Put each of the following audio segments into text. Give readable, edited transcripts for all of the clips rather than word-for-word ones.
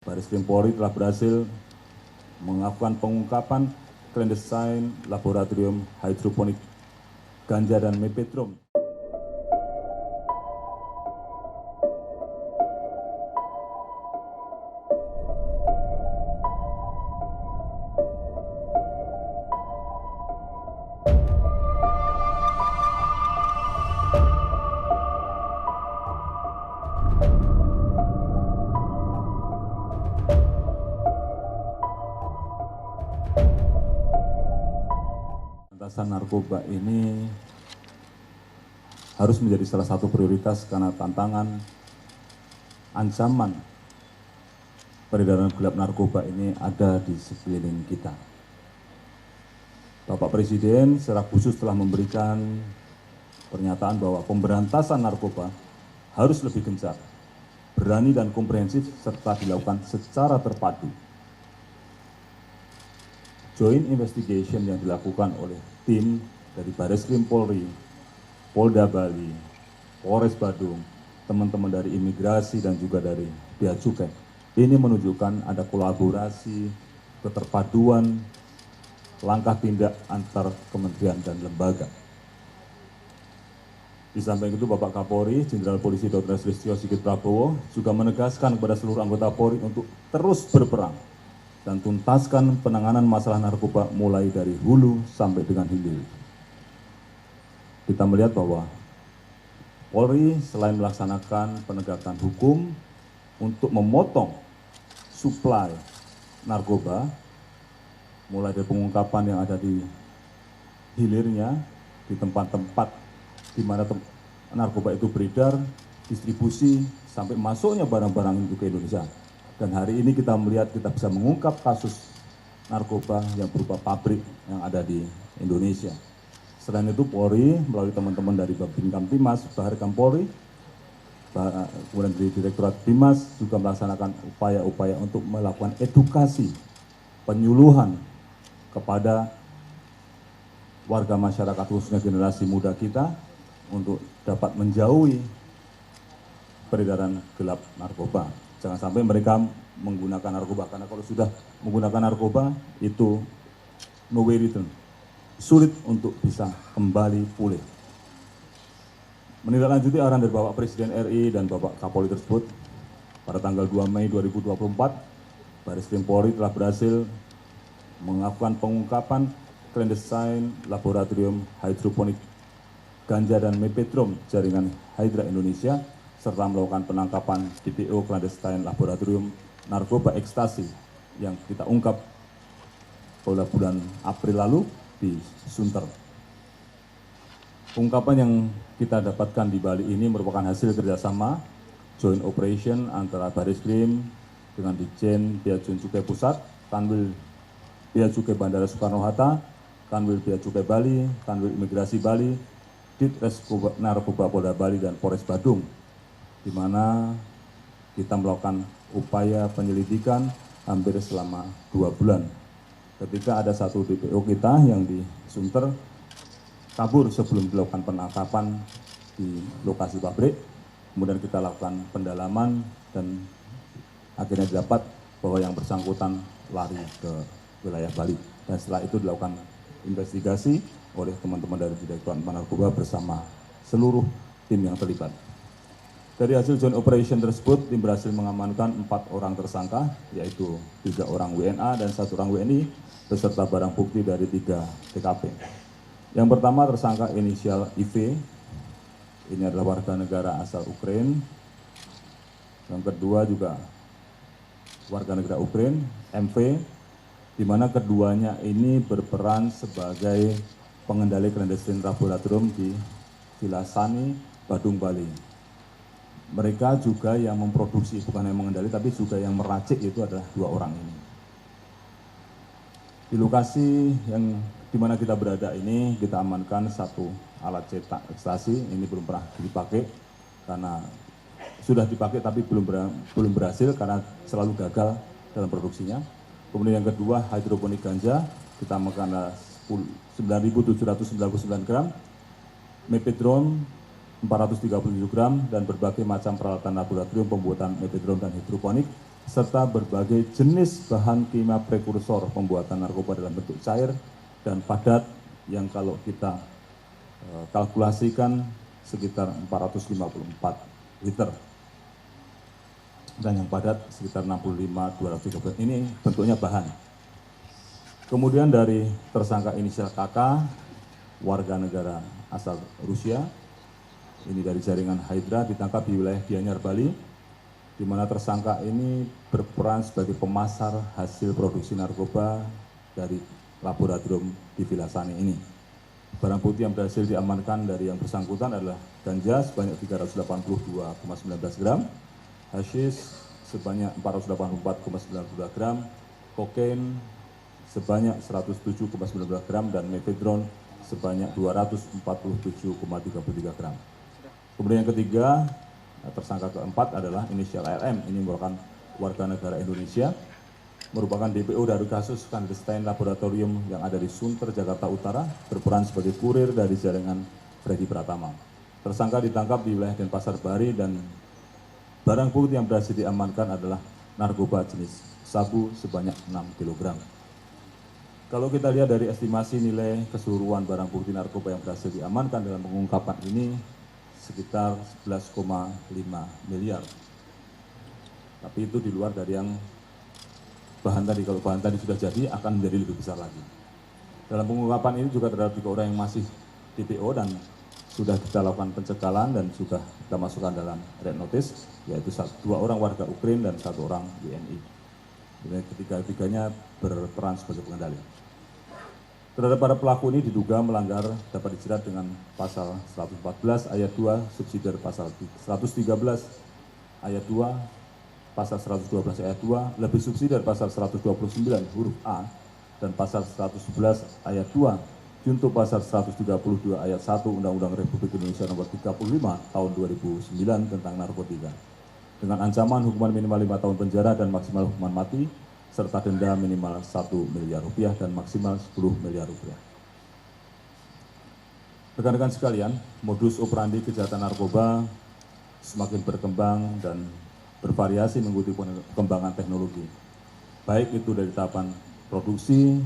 Bareskrim Polri telah berhasil melakukan pengungkapan clandestine laboratorium hidroponik ganja dan mepetrum. Pemberantasan narkoba ini harus menjadi salah satu prioritas karena tantangan ancaman peredaran gelap narkoba ini ada di sekeliling kita. Bapak Presiden secara khusus telah memberikan pernyataan bahwa pemberantasan narkoba harus lebih gencar, berani dan komprehensif serta dilakukan secara terpadu. Joint investigation yang dilakukan oleh tim dari Bareskrim Polri, Polda Bali, Polres Badung, teman-teman dari imigrasi dan juga dari Bea Cukai. Ini menunjukkan ada kolaborasi, keterpaduan, langkah tindak antar kementerian dan lembaga. Di samping itu Bapak Kapolri, Jenderal Polisi Dr. Listio Sigit Prabowo juga menegaskan kepada seluruh anggota Polri untuk terus berperang dan tuntaskan penanganan masalah narkoba mulai dari hulu sampai dengan hilir. Kita melihat bahwa Polri selain melaksanakan penegakan hukum untuk memotong suplai narkoba, mulai dari pengungkapan yang ada di hilirnya, di tempat-tempat di mana narkoba itu beredar, distribusi, sampai masuknya barang-barang itu ke Indonesia. Dan hari ini kita melihat kita bisa mengungkap kasus narkoba yang berupa pabrik yang ada di Indonesia. Selain itu Polri melalui teman-teman dari Babin Kamtimas, Baharkam Polri, kemudian di Direktorat Bimas juga melaksanakan upaya-upaya untuk melakukan edukasi, penyuluhan kepada warga masyarakat khususnya generasi muda kita untuk dapat menjauhi peredaran gelap narkoba. Jangan sampai mereka menggunakan narkoba, karena kalau sudah menggunakan narkoba itu no way return, sulit untuk bisa kembali pulih. Menindaklanjuti arahan dari Bapak Presiden RI dan Bapak Kapolri tersebut, pada tanggal 2 Mei 2024, Bareskrim Polri telah berhasil melakukan pengungkapan clandestine laboratorium hidroponik ganja dan mepetrum jaringan Hydra Indonesia, serta melakukan penangkapan DPO clandestine laboratorium narkoba ekstasi yang kita ungkap pada bulan April lalu di Sunter. Pengungkapan yang kita dapatkan di Bali ini merupakan hasil kerjasama joint operation antara Bareskrim dengan Ditjen Bea Cukai Pusat, Kanwil Bea Cukai Bandara Soekarno-Hatta, Kanwil Bea Cukai Bali, Kanwil Imigrasi Bali, Ditres Narkoba Polda Bali, dan Polres Badung, di mana kita melakukan upaya penyelidikan hampir selama 2 bulan. Ketika ada satu DPO kita yang di Sunter kabur sebelum dilakukan penangkapan di lokasi pabrik, kemudian kita lakukan pendalaman dan akhirnya didapat bahwa yang bersangkutan lari ke wilayah Bali. Dan setelah itu dilakukan investigasi oleh teman-teman dari Direktorat Narkoba bersama seluruh tim yang terlibat. Dari hasil joint operation tersebut, tim berhasil mengamankan 4 orang tersangka, yaitu 3 orang WNA dan 1 orang WNI, beserta barang bukti dari 3 TKP. Yang pertama tersangka inisial IV, ini adalah warga negara asal Ukraina. Yang kedua juga warga negara Ukraina, MV, di mana keduanya ini berperan sebagai pengendali clandestine laboratorium di Villa Sani, Badung, Bali. Mereka juga yang memproduksi, bukan yang mengendali, tapi juga yang meracik, itu adalah 2 orang ini. Di lokasi yang dimana kita berada ini, kita amankan 1 alat cetak ekstasi. Ini belum pernah dipakai, karena sudah dipakai tapi belum berhasil karena selalu gagal dalam produksinya. Kemudian yang kedua, hidroponik ganja, kita amankan 9.799 gram, mepetrum 437 gram, dan berbagai macam peralatan laboratorium pembuatan mepetrum dan hidroponik serta berbagai jenis bahan kimia prekursor pembuatan narkoba dalam bentuk cair dan padat yang kalau kita kalkulasikan sekitar 454 liter dan yang padat sekitar 65.230. Ini bentuknya bahan. Kemudian dari tersangka inisial KK, warga negara asal Rusia, ini dari jaringan Hydra, ditangkap di wilayah Gianyar, Bali, di mana tersangka ini berperan sebagai pemasar hasil produksi narkoba dari laboratorium di Vilasani ini. Barang bukti yang berhasil diamankan dari yang bersangkutan adalah ganja sebanyak 382,19 gram, hasyis sebanyak 484,92 gram, kokain sebanyak 107,19 gram, dan mefedron sebanyak 247,33 gram. Kemudian yang ketiga, tersangka keempat adalah inisial RM, ini merupakan warga negara Indonesia, merupakan DPO dari kasus clandestine laboratorium yang ada di Sunter, Jakarta Utara, berperan sebagai kurir dari jaringan Freddy Pratama. Tersangka ditangkap di wilayah Denpasar, Bali, dan barang bukti yang berhasil diamankan adalah narkoba jenis sabu sebanyak 6 kg. Kalau kita lihat dari estimasi nilai keseluruhan barang bukti narkoba yang berhasil diamankan dalam pengungkapan ini sekitar 11,5 miliar. Tapi itu di luar dari yang bahan tadi. Kalau bahan tadi sudah jadi akan menjadi lebih besar lagi. Dalam pengungkapan ini juga terdapat 3 orang yang masih DPO dan sudah kita lakukan pencekalan dan sudah kita masukkan dalam red notice, yaitu 2 orang warga Ukraina dan 1 orang WNI. Ketiga-tiganya berperan sebagai pengendali. Terhadap para pelaku ini diduga melanggar dapat dijerat dengan pasal 114 ayat 2 subsidiar pasal 113 ayat 2, pasal 112 ayat 2, lebih subsidiar pasal 129 huruf A, dan pasal 111 ayat 2, junto pasal 132 ayat 1 Undang-Undang Republik Indonesia nomor 35 tahun 2009 tentang narkotika, dengan ancaman hukuman minimal 5 tahun penjara dan maksimal hukuman mati, serta denda minimal 1 miliar rupiah dan maksimal 10 miliar rupiah. Rekan-rekan sekalian, modus operandi kejahatan narkoba semakin berkembang dan bervariasi mengikuti perkembangan teknologi, baik itu dari tahapan produksi,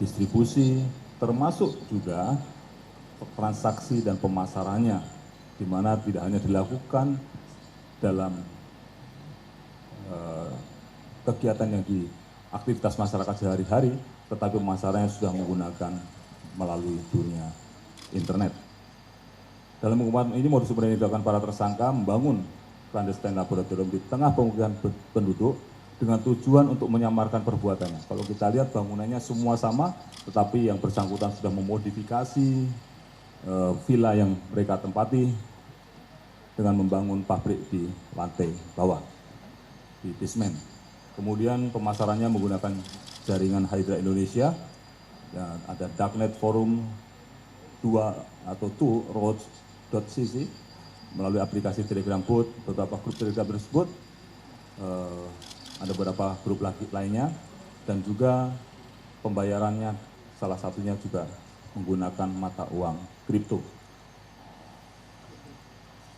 distribusi, termasuk juga transaksi dan pemasarannya, di mana tidak hanya dilakukan dalam kegiatan yang di aktivitas masyarakat sehari-hari, tetapi pemasarannya sudah menggunakan melalui dunia internet. Dalam pengungkapan ini, modus operandi yang dilakukan para tersangka membangun clandestine laboratorium di tengah pemukiman penduduk dengan tujuan untuk menyamarkan perbuatannya. Kalau kita lihat bangunannya semua sama, tetapi yang bersangkutan sudah memodifikasi villa yang mereka tempati dengan membangun pabrik di lantai bawah, di basement. Kemudian pemasarannya menggunakan jaringan Hydra Indonesia, dan ada Darknet Forum 2 atau 2roads.cc, melalui aplikasi Telegram Bot, beberapa grup Telegram tersebut, ada beberapa grup lagi lainnya, dan juga pembayarannya salah satunya juga menggunakan mata uang kripto.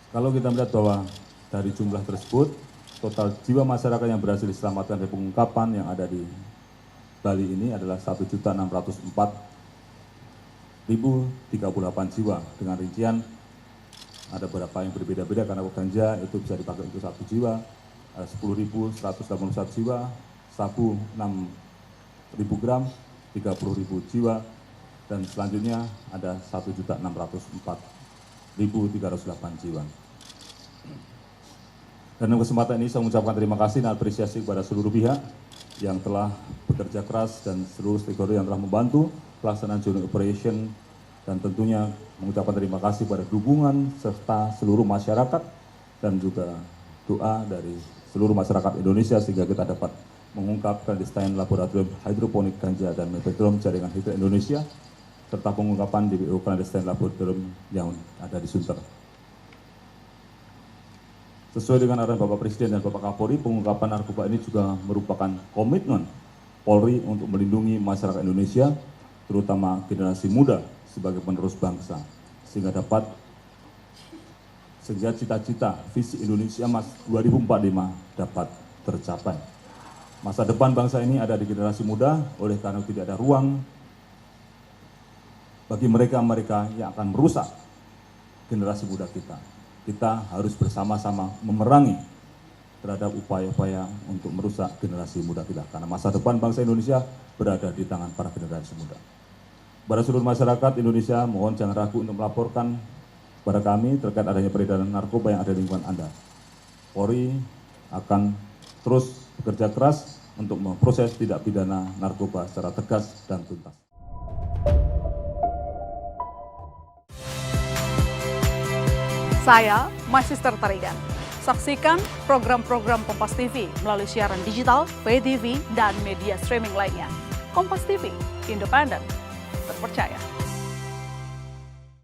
Kalau kita melihat bahwa dari jumlah tersebut, total jiwa masyarakat yang berhasil diselamatkan dari pengungkapan yang ada di Bali ini adalah 1.604.038 jiwa, dengan rincian ada beberapa yang berbeda-beda karena ganja itu bisa dipakai untuk 1 jiwa, 10.181 jiwa, sabu 6.000 gram, 30.000 jiwa, dan selanjutnya ada 1.604.308 jiwa. Dan dalam kesempatan ini saya mengucapkan terima kasih dan apresiasi kepada seluruh pihak yang telah bekerja keras dan seluruh stakeholder yang telah membantu pelaksanaan joint operation, dan tentunya mengucapkan terima kasih pada dukungan serta seluruh masyarakat dan juga doa dari seluruh masyarakat Indonesia sehingga kita dapat mengungkap clandestine laboratorium hidroponik ganja dan mefedron jaringan Hydra Indonesia, serta pengungkapan DPO clandestine laboratorium yang ada di Sunter. Sesuai dengan arahan Bapak Presiden dan Bapak Kapolri, pengungkapan narkoba ini juga merupakan komitmen Polri untuk melindungi masyarakat Indonesia, terutama generasi muda sebagai penerus bangsa, sehingga cita-cita visi Indonesia Emas 2045 dapat tercapai. Masa depan bangsa ini ada di generasi muda, oleh karena tidak ada ruang bagi mereka-mereka yang akan merusak generasi muda kita. Kita harus bersama-sama memerangi terhadap upaya-upaya untuk merusak generasi muda kita. Karena masa depan bangsa Indonesia berada di tangan para generasi muda. Pada seluruh masyarakat Indonesia, mohon jangan ragu untuk melaporkan kepada kami terkait adanya peredaran narkoba yang ada di lingkungan Anda. Polri akan terus bekerja keras untuk memproses tindak pidana narkoba secara tegas dan tuntas. Saya Magister Tarigan. Saksikan program-program Kompas TV melalui siaran digital, pay TV, dan media streaming lainnya. Kompas TV, independen, terpercaya.